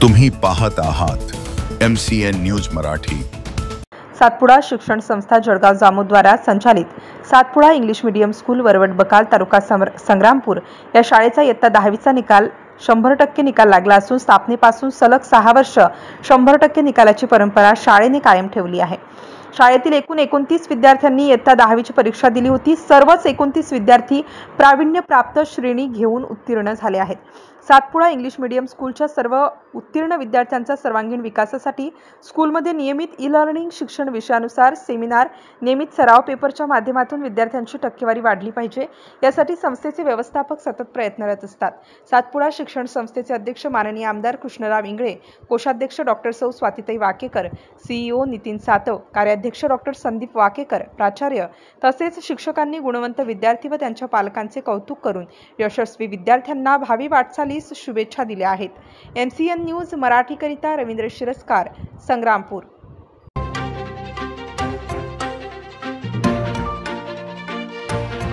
तुम्ही पाहत आहात MCN न्यूज मराठी। सातपुडा शिक्षण संस्था जळगाव जामोद द्वारा संचालित Satpura English medium school Warwat बकाल तालुका संग्रामपूर या शाळेचा इयत्ता 10वीचा निकाल 100% निकाल लागला असून स्थापनेपासून सलग 6 वर्ष 100% निकालाची परंपरा शाळेने कायम ठेवली आहे। शाळेतील एकूण 29 विद्यार्थ्यांनी इयत्ता 10वीची परीक्षा दिली होती। सर्वच 29 विद्यार्थी प्रावीण्य प्राप्त श्रेणी घेऊन उत्तीर्ण झाले आहेत। सातपुडा इंग्लिश मीडियम स्कूलच्या सर्व उत्तीर्ण विद्यार्थ्यांचा सर्वांगीण विकासासाठी स्कूलमध्ये नियमित ई-लर्निंग शिक्षण विषयानुसार सेमिनार, नियमित सराव पेपरच्या माध्यमातून विद्यार्थ्यांची टक्केवारी वाढली पाहिजे यासाठी संस्थेचे व्यवस्थापक सतत प्रयत्नरत असतात। सातपुडा शिक्षण संस्थेचे अध्यक्ष माननीय आमदार कृष्णराव इंगळे, कोषाध्यक्ष डॉक्टर सौ स्वातीताई वाकेकर, CEO नितीन सातव, कार्याध्यक्ष डॉक्टर संदीप वाकेकर, प्राचार्य तसेच शिक्षकांनी गुणवंत विद्यार्थी व त्यांच्या पालकांचे कौतुक करून यशस्वी विद्यार्थ्यांना भावी वाटचालीस शुभेच्छा दिल्या आहेत। MCN न्यूज मराठी करिता रवींद्र शिरस्कार, संग्रामपूर।